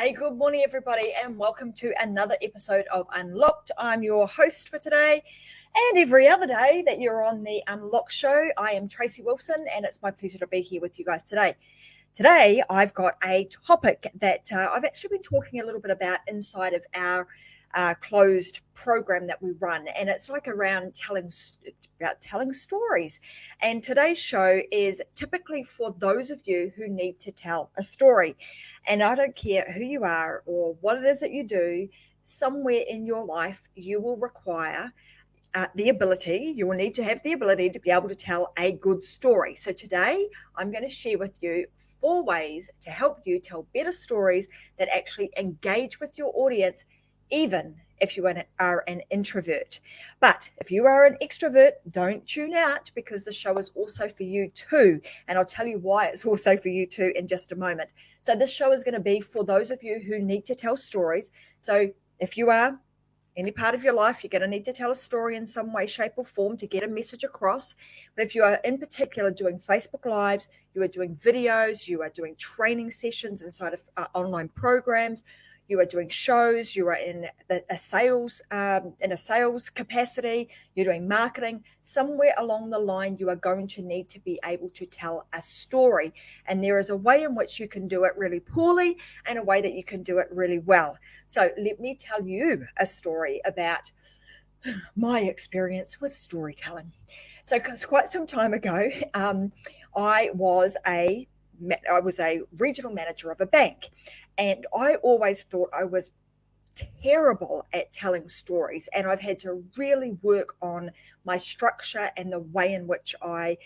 Hey, good morning, everybody, and welcome to another episode of Unlocked. I'm your host for today, and every other day that you're on the Unlocked show. I am Tracy Wilson, and it's my pleasure to be here with you guys today. Today, I've got a topic that I've actually been talking a little bit about inside of our closed program that we run, and it's like around telling stories. And today's show is typically for those of you who need to tell a story. And I don't care who you are or what it is that you do, somewhere in your life you will require you will need to have the ability to be able to tell a good story. So today I'm going to share with you 4 ways to help you tell better stories that actually engage with your audience, even if you are an introvert. But if you are an extrovert, don't tune out, because the show is also for you too. And I'll tell you why it's also for you too in just a moment. So this show is going to be for those of you who need to tell stories. So if you are any part of your life, you're going to need to tell a story in some way, shape, or form to get a message across. But if you are in particular doing Facebook Lives, you are doing videos, you are doing training sessions inside of online programs, you are doing shows, you are in a sales capacity, you're doing marketing, somewhere along the line you are going to need to be able to tell a story. And there is a way in which you can do it really poorly and a way that you can do it really well. So let me tell you a story about my experience with storytelling. So quite some time ago, I was a regional manager of a bank, and I always thought I was terrible at telling stories, and I've had to really work on my structure and the way in which I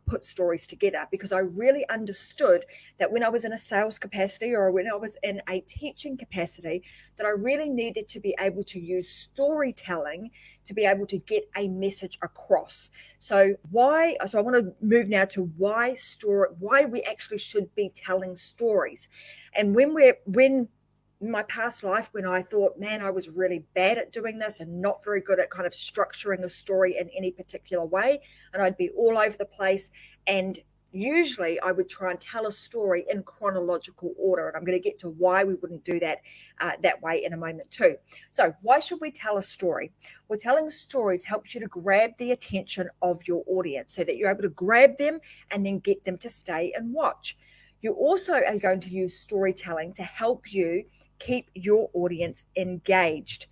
put stories together, because I really understood that when I was in a sales capacity or when I was in a teaching capacity, that I really needed to be able to use storytelling to be able to get a message across. So I want to move now to why we actually should be telling stories. And when in my past life, when I thought, man, I was really bad at doing this and not very good at kind of structuring a story in any particular way, and I'd be all over the place, and usually I would try and tell a story in chronological order, and I'm going to get to why we wouldn't do that that way in a moment too. So why should we tell a story? Well, telling stories helps you to grab the attention of your audience so that you're able to grab them and then get them to stay and watch. You also are going to use storytelling to help you keep your audience engaged.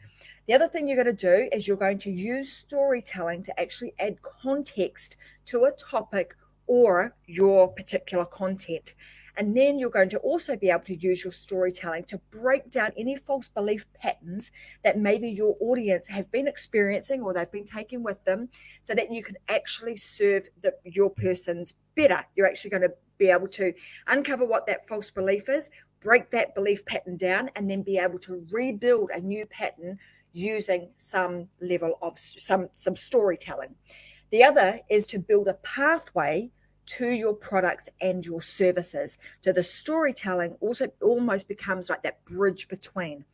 The other thing you're going to do is you're going to use storytelling to actually add context to a topic or your particular content. And then you're going to also be able to use your storytelling to break down any false belief patterns that maybe your audience have been experiencing or they've been taking with them, so that you can actually serve your persons better. You're actually going to be able to uncover what that false belief is, break that belief pattern down, and then be able to rebuild a new pattern using some level of some storytelling. The other is to build a pathway to your products and your services. So the storytelling also almost becomes like that bridge between.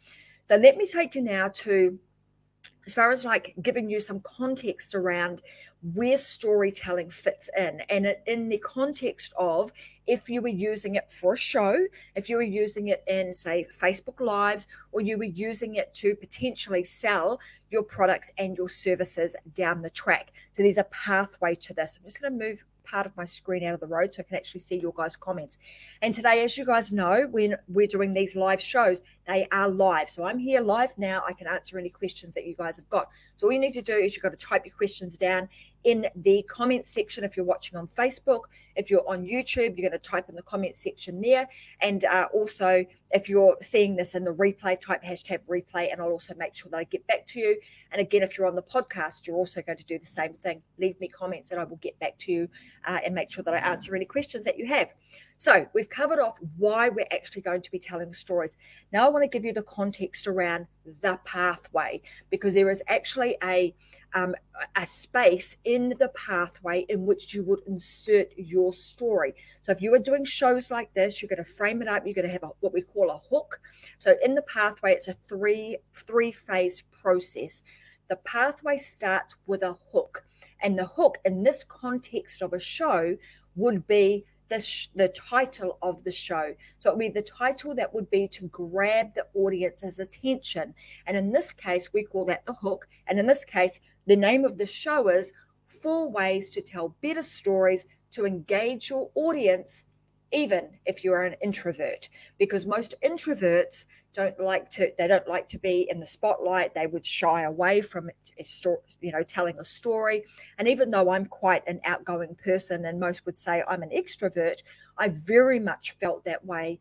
So let me take you now to, as far as like giving you some context around where storytelling fits in, and in the context of if you were using it for a show, if you were using it in, say, Facebook Lives, or you were using it to potentially sell your products and your services down the track. So there's a pathway to this. I'm just going to move part of my screen out of the road so I can actually see your guys' comments. And today, as you guys know, when we're doing these live shows, they are live. So I'm here live now. I can answer any questions that you guys have got. So all you need to do is you've got to type your questions down in the comment section. If you're watching on Facebook, if you're on YouTube, you're going to type in the comment section there. And also, if you're seeing this in the replay, type hashtag replay, and I'll also make sure that I get back to you. And again, if you're on the podcast, you're also going to do the same thing. Leave me comments and I will get back to you and make sure that I answer any questions that you have. So we've covered off why we're actually going to be telling stories. Now I want to give you the context around the pathway, because there is actually a space in the pathway in which you would insert your story. So if you are doing shows like this, you're going to frame it up. You're going to have what we call a hook. So in the pathway, it's a three-phase process. The pathway starts with a hook, and the hook in this context of a show would be the title of the show. So it would be the title that would be to grab the audience's attention. And in this case, we call that the hook. And in this case, the name of the show is 4 Ways to Tell Better Stories to Engage Your Audience, even if you're an introvert. Because most introverts don't like to be in the spotlight. They would shy away from telling a story. And even though I'm quite an outgoing person, and most would say I'm an extrovert, I very much felt that way.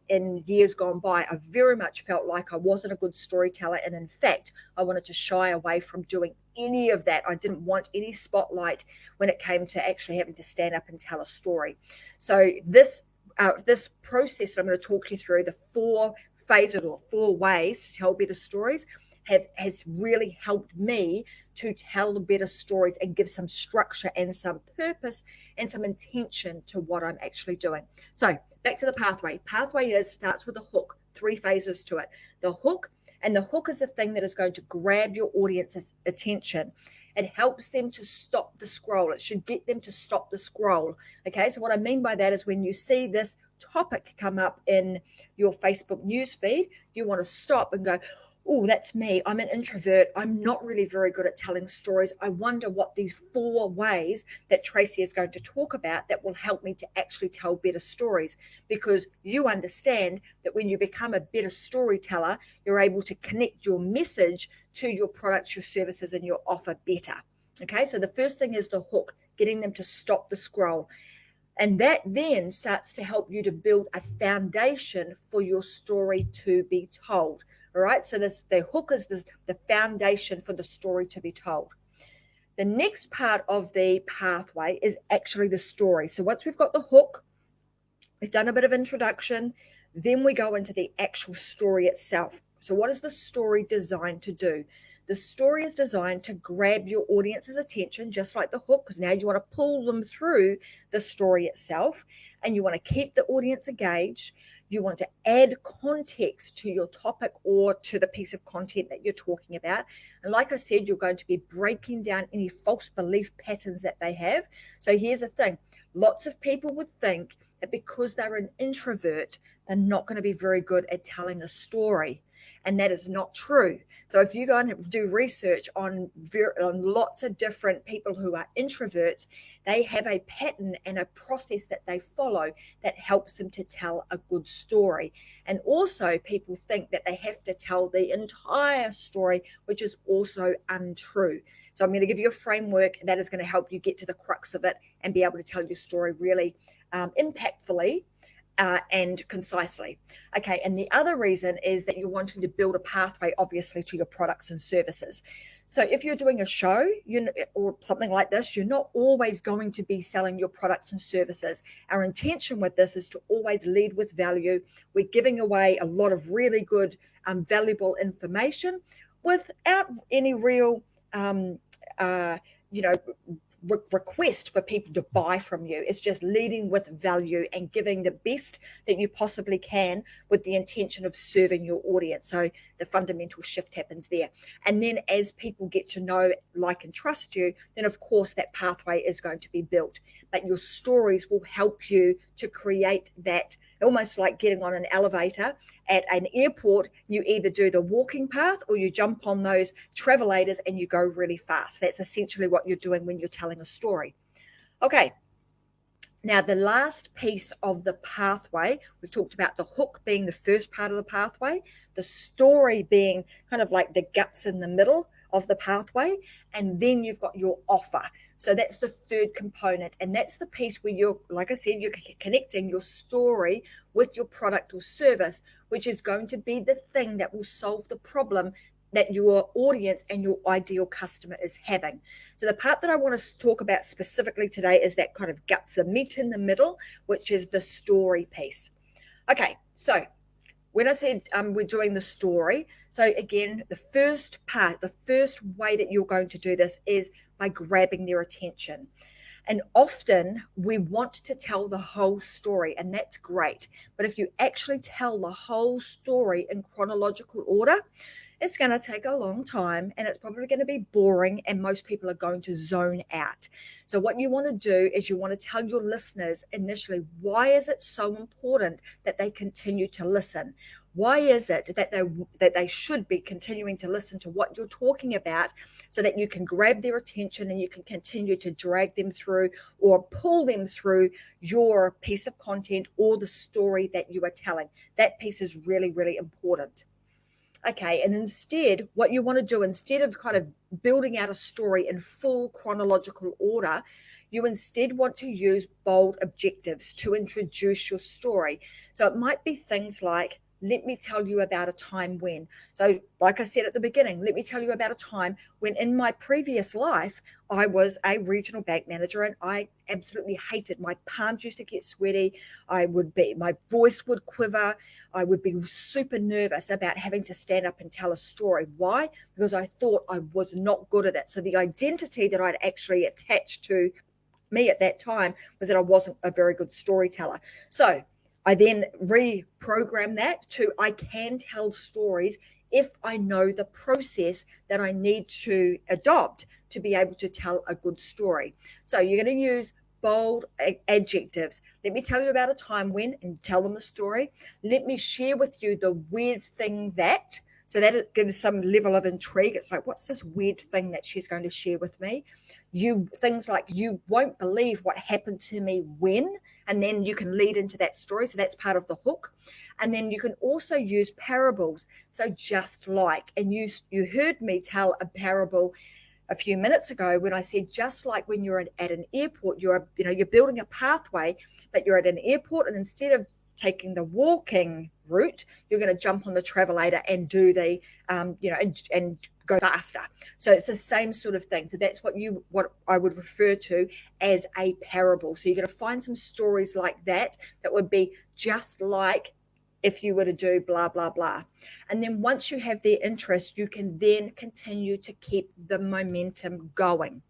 In years gone by, I very much felt like I wasn't a good storyteller, and in fact, I wanted to shy away from doing any of that. I didn't want any spotlight when it came to actually having to stand up and tell a story. So this process that I'm going to talk you through, the 4 phases or 4 ways to tell better stories, has really helped me to tell better stories and give some structure and some purpose and some intention to what I'm actually doing. So back to the pathway. Pathway starts with a hook, 3 phases to it. The hook is the thing that is going to grab your audience's attention. It helps them to stop the scroll. It should get them to stop the scroll. Okay, so what I mean by that is when you see this topic come up in your Facebook newsfeed, you want to stop and go, oh, that's me. I'm an introvert. I'm not really very good at telling stories. I wonder what these 4 ways that Tracy is going to talk about that will help me to actually tell better stories. Because you understand that when you become a better storyteller, you're able to connect your message to your products, your services, and your offer better. Okay, so the first thing is the hook, getting them to stop the scroll. And that then starts to help you to build a foundation for your story to be told. All right, so the hook is the foundation for the story to be told. The next part of the pathway is actually the story. So once we've got the hook, we've done a bit of introduction, then we go into the actual story itself. So what is the story designed to do? The story is designed to grab your audience's attention, just like the hook, because now you want to pull them through the story itself, and you want to keep the audience engaged. You want to add context to your topic or to the piece of content that you're talking about. And like I said, you're going to be breaking down any false belief patterns that they have. So here's the thing. Lots of people would think that because they're an introvert, they're not going to be very good at telling a story. And that is not true. So if you go and do research on lots of different people who are introverts, they have a pattern and a process that they follow that helps them to tell a good story. And also people think that they have to tell the entire story, which is also untrue. So I'm going to give you a framework that is going to help you get to the crux of it and be able to tell your story really impactfully and concisely. Okay, and the other reason is that you're wanting to build a pathway, obviously, to your products and services. So if you're doing a show or something like this, you're not always going to be selling your products and services. Our intention with this is to always lead with value. We're giving away a lot of really good, valuable information without any real, request for people to buy from you. It's just leading with value and giving the best that you possibly can with the intention of serving your audience. So the fundamental shift happens there. And then as people get to know, like, and trust you, then of course that pathway is going to be built. But your stories will help you to create that, almost like getting on an elevator at an airport. You either do the walking path or you jump on those travelators and you go really fast. That's essentially what you're doing when you're telling a story. Okay. Now, the last piece of the pathway, we've talked about the hook being the first part of the pathway, the story being kind of like the guts in the middle of the pathway, and then you've got your offer. So that's the third component, and that's the piece where you're, like I said, you're connecting your story with your product or service, which is going to be the thing that will solve the problem that your audience and your ideal customer is having. So the part that I want to talk about specifically today is that kind of guts, the meat in the middle, which is the story piece. Okay, so when I said we're doing the story, so again, the first part, the first way that you're going to do this is by grabbing their attention. And often we want to tell the whole story, and that's great. But if you actually tell the whole story in chronological order, it's going to take a long time and it's probably going to be boring and most people are going to zone out. So what you want to do is you want to tell your listeners initially, why is it so important that they continue to listen? Why is it that they should be continuing to listen to what you're talking about so that you can grab their attention and you can continue to drag them through or pull them through your piece of content or the story that you are telling? That piece is really, really important. Okay, and instead, what you want to do, instead of kind of building out a story in full chronological order, you instead want to use bold objectives to introduce your story. So it might be things like, let me tell you about a time when. So, like I said at the beginning, let me tell you about a time when in my previous life, I was a regional bank manager and I absolutely hated. My palms used to get sweaty. My voice would quiver. I would be super nervous about having to stand up and tell a story. Why? Because I thought I was not good at it. So the identity that I'd actually attached to me at that time was that I wasn't a very good storyteller. So I then reprogrammed that to I can tell stories if I know the process that I need to adopt to be able to tell a good story. So you're going to use bold adjectives. Let me tell you about a time when, and tell them the story. Let me share with you the weird thing that, so that it gives some level of intrigue. It's like, what's this weird thing that she's going to share with me? Things like, you won't believe what happened to me when, and then you can lead into that story. So that's part of the hook. And then you can also use parables. So just like, and you heard me tell a parable a few minutes ago when I said, just like when you're at an airport, you're building a pathway, but you're at an airport, and instead of taking the walking route, you're going to jump on the travelator and do the, and go faster. So it's the same sort of thing. So that's what I would refer to as a parable. So you're going to find some stories like that would be just like if you were to do blah, blah, blah. And then once you have their interest, you can then continue to keep the momentum going.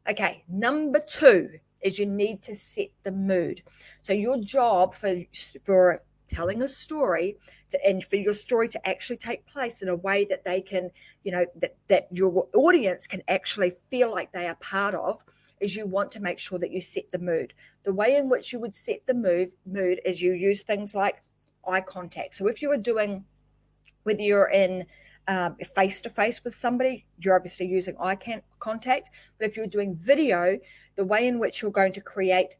Okay, number 2 is you need to set the mood. So your job for telling a story and for your story to actually take place in a way that they can, that your audience can actually feel like they are part of, is you want to make sure that you set the mood. The way in which you would set the mood is you use things like eye contact. So if you were doing, whether you're in face-to-face with somebody, you're obviously using eye contact. But if you're doing video, the way in which you're going to create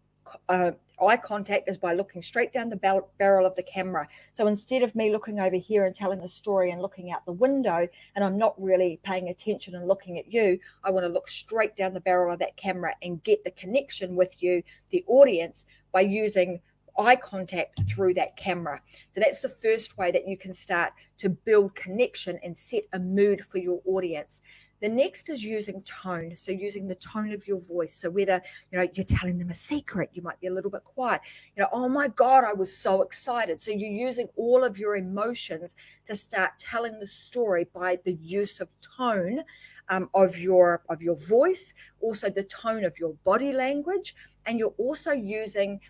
eye contact is by looking straight down the barrel of the camera. So instead of me looking over here and telling a story and looking out the window, and I'm not really paying attention and looking at you, I want to look straight down the barrel of that camera and get the connection with you, the audience, by using eye contact through that camera. So that's the first way that you can start to build connection and set a mood for your audience. The next is using tone. So using the tone of your voice. So whether, you're telling them a secret, you might be a little bit quiet. Oh my God, I was so excited. So you're using all of your emotions to start telling the story by the use of tone of your voice, also the tone of your body language, and you're also using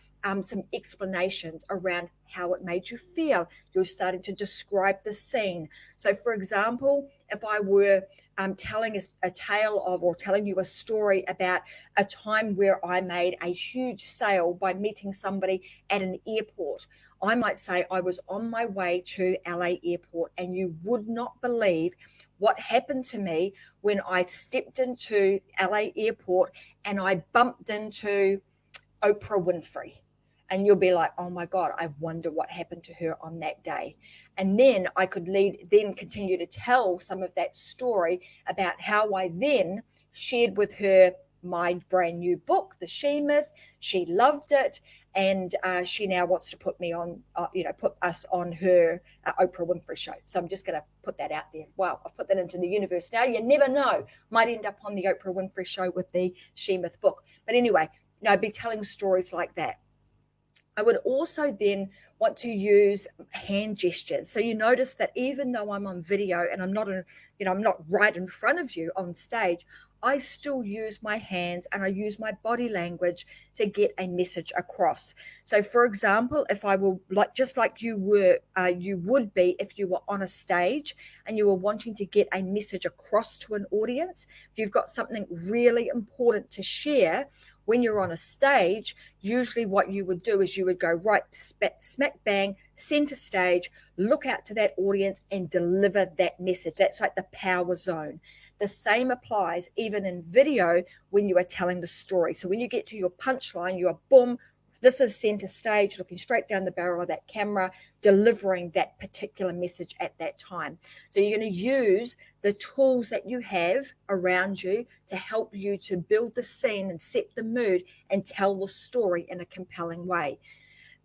some explanations around how it made you feel. You're starting to describe the scene. So for example, if I were telling a tale of, or telling you a story about a time where I made a huge sale by meeting somebody at an airport, I might say I was on my way to LA airport, and you would not believe what happened to me when I stepped into LA airport and I bumped into Oprah Winfrey. And you'll be like, oh my God, I wonder what happened to her on that day. And then I could continue to tell some of that story about how I then shared with her my brand new book, The She Myth. She loved it. And she now wants to put me on, put us on her Oprah Winfrey show. So I'm just going to put that out there. Wow, I've put that into the universe now. You never know. Might end up on the Oprah Winfrey show with the She Myth book. But anyway, I'd be telling stories like that. I would also then want to use hand gestures. So you notice that even though I'm on video and I'm not, I'm not right in front of you on stage, I still use my hands and I use my body language to get a message across. So, for example, if I will, like just like you would be if you were on a stage and you were wanting to get a message across to an audience, if you've got something really important to share. When you're on a stage, usually what you would do is you would go right smack bang, center stage, look out to that audience and deliver that message. That's like the power zone. The same applies even in video when you are telling the story. So when you get to your punchline, you are boom, this is center stage, looking straight down the barrel of that camera, delivering that particular message at that time. So you're going to use the tools that you have around you to help you to build the scene and set the mood and tell the story in a compelling way.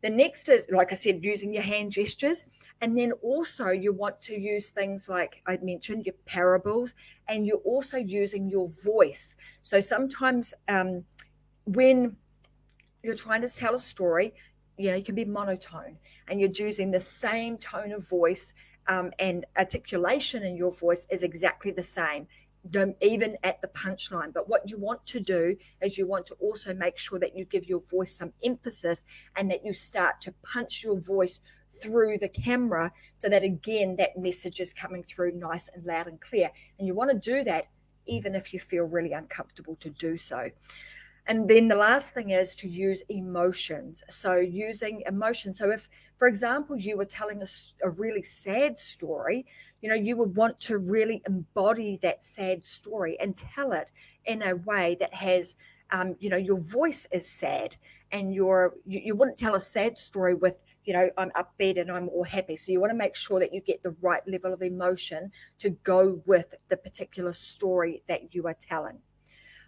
The next is, like I said, using your hand gestures. And then also you want to use things like I mentioned, your parables, and you're also using your voice. So sometimes when you're trying to tell a story, you can be monotone and you're using the same tone of voice, and articulation in your voice is exactly the same, even at the punchline. But what you want to do is you want to also make sure that you give your voice some emphasis and that you start to punch your voice through the camera so that, again, that message is coming through nice and loud and clear. And you want to do that even if you feel really uncomfortable to do so. And then the last thing is to use emotions. So using emotion. So if, for example, you were telling a really sad story, you would want to really embody that sad story and tell it in a way that has, your voice is sad, and you wouldn't tell a sad story with, I'm upbeat and I'm all happy. So you want to make sure that you get the right level of emotion to go with the particular story that you are telling.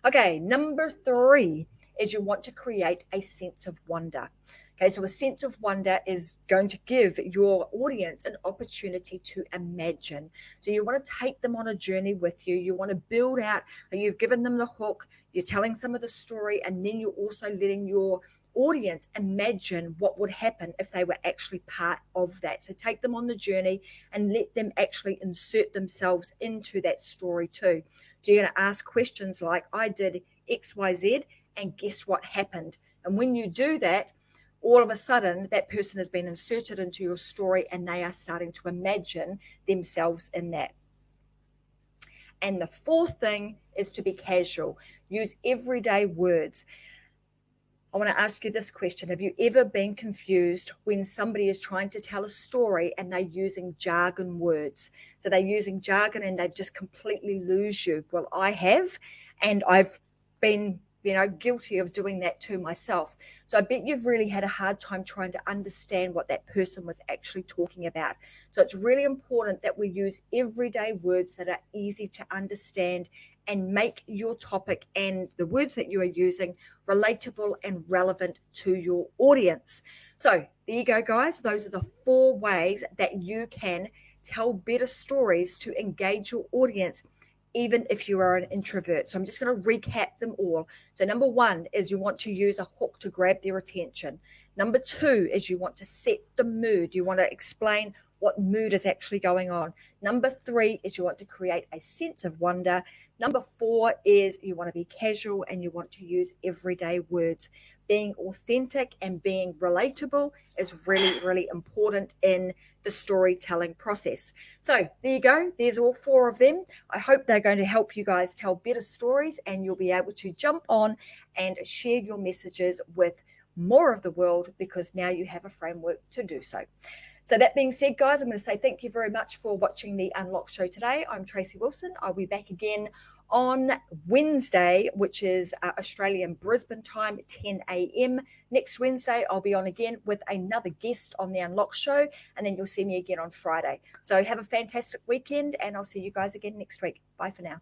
Okay, number 3 is you want to create a sense of wonder. Okay, so a sense of wonder is going to give your audience an opportunity to imagine. So you want to take them on a journey with you. You want to build out, you've given them the hook, you're telling some of the story, and then you're also letting your audience imagine what would happen if they were actually part of that. So take them on the journey and let them actually insert themselves into that story too. So you're going to ask questions like, I did XYZ and guess what happened? And when you do that, all of a sudden that person has been inserted into your story and they are starting to imagine themselves in that. And the 4th thing is to be casual. Use everyday words. I want to ask you this question. Have you ever been confused when somebody is trying to tell a story and they're using jargon words? So they're using jargon and they just completely lose you. Well, I have, and I've been, guilty of doing that too myself. So I bet you've really had a hard time trying to understand what that person was actually talking about. So it's really important that we use everyday words that are easy to understand and make your topic and the words that you are using relatable and relevant to your audience. So there you go, guys. Those are the 4 ways that you can tell better stories to engage your audience, even if you are an introvert. So I'm just going to recap them all. So number 1 is you want to use a hook to grab their attention. Number 2 is you want to set the mood. You want to explain what mood is actually going on. Number 3 is you want to create a sense of wonder. Number 4 is you want to be casual and you want to use everyday words. Being authentic and being relatable is really, really important in the storytelling process. So there you go. There's all 4 of them. I hope they're going to help you guys tell better stories, and you'll be able to jump on and share your messages with more of the world, because now you have a framework to do so. So that being said, guys, I'm going to say thank you very much for watching the Unlock Show today. I'm Tracy Wilson. I'll be back again on Wednesday, which is Australian Brisbane time, 10 a.m. Next Wednesday, I'll be on again with another guest on the Unlock Show, and then you'll see me again on Friday. So have a fantastic weekend, and I'll see you guys again next week. Bye for now.